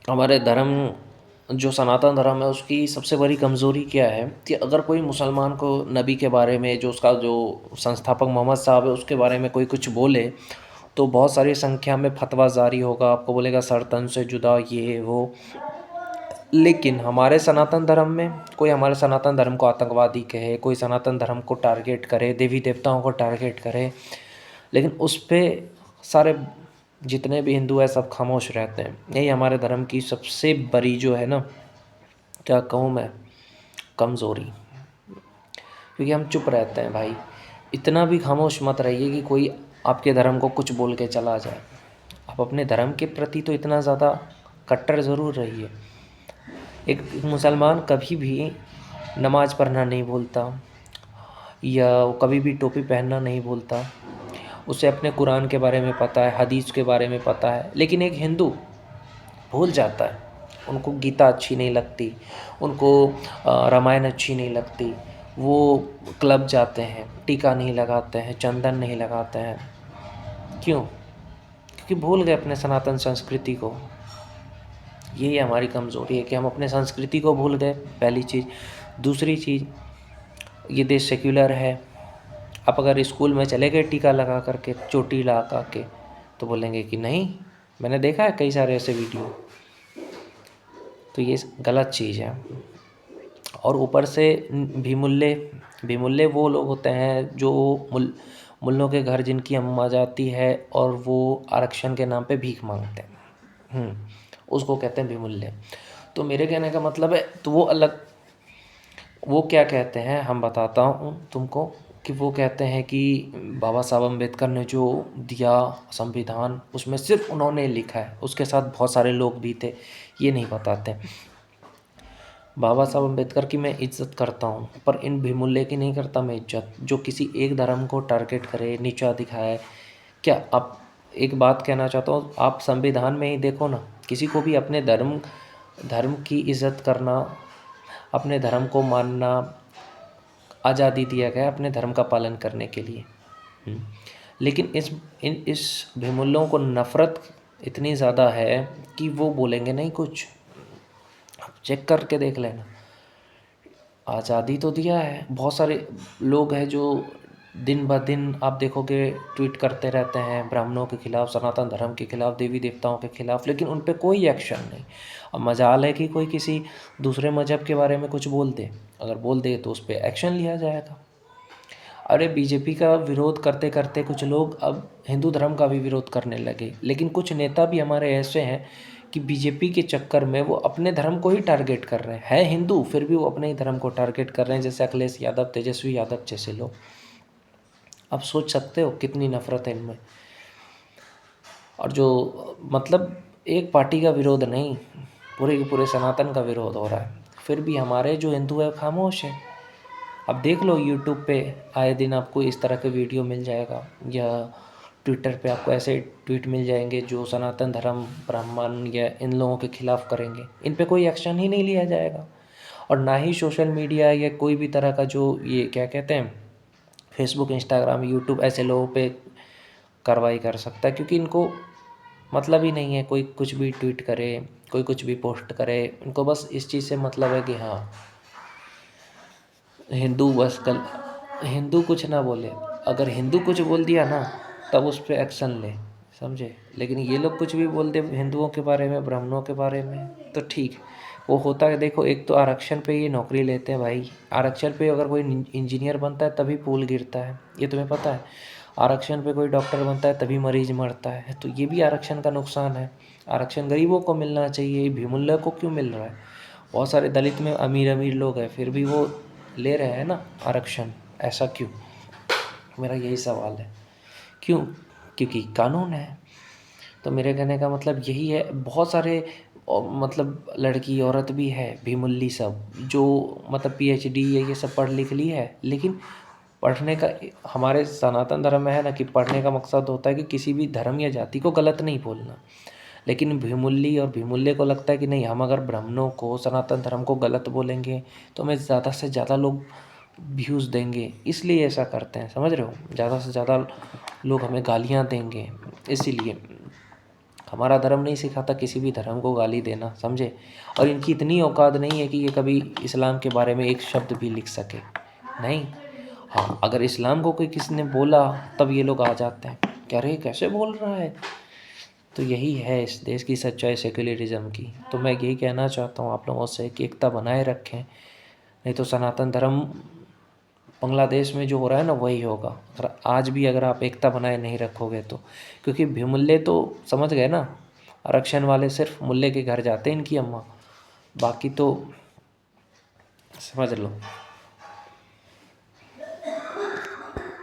हमारे धर्म जो सनातन धर्म है उसकी सबसे बड़ी कमज़ोरी क्या है कि अगर कोई मुसलमान को नबी के बारे में जो उसका जो संस्थापक मोहम्मद साहब है उसके बारे में कोई कुछ बोले तो बहुत सारी संख्या में फतवा जारी होगा, आपको बोलेगा सर तन से जुदा ये वो। लेकिन हमारे सनातन धर्म में कोई हमारे सनातन धर्म को आतंकवादी कहे, कोई सनातन धर्म को टारगेट करे, देवी देवताओं को टारगेट करे, लेकिन उस पे सारे जितने भी हिंदू हैं सब खामोश रहते हैं। यही हमारे धर्म की सबसे बड़ी जो है ना, क्या कहूँ मैं, कमज़ोरी। क्योंकि हम चुप रहते हैं भाई। इतना भी खामोश मत रहिए कि कोई आपके धर्म को कुछ बोल के चला जाए। आप अपने धर्म के प्रति तो इतना ज़्यादा कट्टर ज़रूर रहिए। एक मुसलमान कभी भी नमाज़ पढ़ना नहीं भूलता या वो कभी भी टोपी पहनना नहीं भूलता। उसे अपने कुरान के बारे में पता है, हदीस के बारे में पता है। लेकिन एक हिंदू भूल जाता है। उनको गीता अच्छी नहीं लगती, उनको रामायण अच्छी नहीं लगती, वो क्लब जाते हैं, टीका नहीं लगाते हैं, चंदन नहीं लगाते हैं। क्यों? क्योंकि भूल गए अपने सनातन संस्कृति को। यही हमारी कमज़ोरी है कि हम अपने संस्कृति को भूल गए, पहली चीज़। दूसरी चीज़, ये देश सेक्युलर है। आप अगर स्कूल में चले गए टीका लगा करके, चोटी लगा के, तो बोलेंगे कि नहीं, मैंने देखा है कई सारे ऐसे वीडियो। तो ये गलत चीज़ है। और ऊपर से भीमुल्ले भीमुल्ले वो लोग होते हैं जो मुल्लों के घर जिनकी अम्मा जाती है और वो आरक्षण के नाम पे भीख मांगते हैं। उसको कहते हैं भीमुल्ले। तो मेरे कहने का मतलब है, तो वो अलग। वो क्या कहते हैं हम बताता हूँ तुमको, कि वो कहते हैं कि बाबा साहब अम्बेडकर ने जो दिया संविधान, उसमें सिर्फ उन्होंने लिखा है, उसके साथ बहुत सारे लोग भी थे, ये नहीं बताते। बाबा साहब अम्बेडकर की मैं इज़्ज़त करता हूँ, पर इन भीमुल्ले की नहीं करता मैं इज़्ज़त, जो किसी एक धर्म को टारगेट करे, नीचा दिखाए। क्या आप, एक बात कहना चाहता हूँ, आप संविधान में ही देखो ना, किसी को भी अपने धर्म धर्म की इज़्ज़त करना, अपने धर्म को मानना, आज़ादी दिया गया अपने धर्म का पालन करने के लिए। लेकिन इस भीमुल्लों को नफ़रत इतनी ज़्यादा है कि वो बोलेंगे नहीं कुछ। आप चेक करके देख लेना, आज़ादी तो दिया है। बहुत सारे लोग हैं जो दिन ब दिन आप देखोगे ट्वीट करते रहते हैं ब्राह्मणों के ख़िलाफ़, सनातन धर्म के ख़िलाफ़, देवी देवताओं के ख़िलाफ़, लेकिन उन पे कोई एक्शन नहीं। अब मजाल है कि कोई किसी दूसरे मज़हब के बारे में कुछ बोल दे, अगर बोल दे तो उस पर एक्शन लिया जाएगा। अरे बीजेपी का विरोध करते करते कुछ लोग अब हिंदू धर्म का भी विरोध करने लगे। लेकिन कुछ नेता भी हमारे ऐसे हैं कि बीजेपी के चक्कर में वो अपने धर्म को ही टारगेट कर रहे हैं हिंदू, फिर भी वो अपने ही धर्म को टारगेट कर रहे हैं, जैसे अखिलेश यादव, तेजस्वी यादव जैसे लोग। आप सोच सकते हो कितनी नफ़रत है इनमें। और जो मतलब एक पार्टी का विरोध नहीं, पूरे के पूरे सनातन का विरोध हो रहा है, फिर भी हमारे जो हिंदू है खामोश हैं। अब देख लो यूट्यूब पे आए दिन आपको इस तरह के वीडियो मिल जाएगा, या ट्विटर पे आपको ऐसे ट्वीट मिल जाएंगे जो सनातन धर्म, ब्राह्मण या इन लोगों के खिलाफ़ करेंगे। इन पे कोई एक्शन ही नहीं लिया जाएगा। और ना ही सोशल मीडिया या कोई भी तरह का जो ये क्या कहते हैं, फेसबुक, इंस्टाग्राम, यूट्यूब, ऐसे लोगों पे कार्रवाई कर सकता है, क्योंकि इनको मतलब ही नहीं है कोई कुछ भी ट्वीट करे, कोई कुछ भी पोस्ट करे। इनको बस इस चीज़ से मतलब है कि हाँ हिंदू बस कल हिंदू कुछ ना बोले। अगर हिंदू कुछ बोल दिया ना तब उस पर एक्शन ले, समझे। लेकिन ये लोग कुछ भी बोल दे हिंदुओं के बारे में, ब्राह्मणों के बारे में, तो ठीक। वो होता है, देखो, एक तो आरक्षण पे ये नौकरी लेते हैं भाई। आरक्षण पे अगर कोई इंजीनियर बनता है तभी पुल गिरता है, ये तुम्हें पता है। आरक्षण पे कोई डॉक्टर बनता है तभी मरीज मरता है, तो ये भी आरक्षण का नुकसान है। आरक्षण गरीबों को मिलना चाहिए, भीमुल्ला को क्यों मिल रहा है। बहुत सारे दलित में अमीर अमीर लोग हैं, फिर भी वो ले रहे हैं ना आरक्षण, ऐसा क्यों? मेरा यही सवाल है, क्यों? क्योंकि कानून है। तो मेरे कहने का मतलब यही है। बहुत सारे मतलब लड़की औरत भी है भीमुल्ली सब, जो मतलब पीएचडी ये सब पढ़ लिख ली है, लेकिन पढ़ने का, हमारे सनातन धर्म में है ना कि पढ़ने का मकसद होता है कि किसी भी धर्म या जाति को गलत नहीं बोलना। लेकिन भीमुल्ली और भीमुल्ले को लगता है कि नहीं, हम अगर ब्राह्मणों को, सनातन धर्म को गलत बोलेंगे तो हमें ज़्यादा से ज़्यादा लोग व्यूज़ देंगे, इसलिए ऐसा करते हैं, समझ रहे हो। ज़्यादा से ज़्यादा लोग हमें गालियाँ देंगे, इसीलिए हमारा धर्म नहीं सिखाता किसी भी धर्म को गाली देना, समझे। और इनकी इतनी औकात नहीं है कि ये कभी इस्लाम के बारे में एक शब्द भी लिख सके, नहीं। हाँ, अगर इस्लाम को कोई किसी ने बोला तब ये लोग आ जाते हैं कि अरे कैसे बोल रहा है। तो यही है इस देश की सच्चाई सेक्युलरिज्म की। तो मैं यही कहना चाहता हूँ आप लोगों से कि एकता बनाए रखें, नहीं तो सनातन धर्म बांग्लादेश में जो हो रहा है ना वही होगा। अगर आज भी अगर आप एकता बनाए नहीं रखोगे तो, क्योंकि मुल्ले तो समझ गए ना, आरक्षण वाले सिर्फ मुल्ले के घर जाते हैं इनकी अम्मा, बाकी तो समझ लो।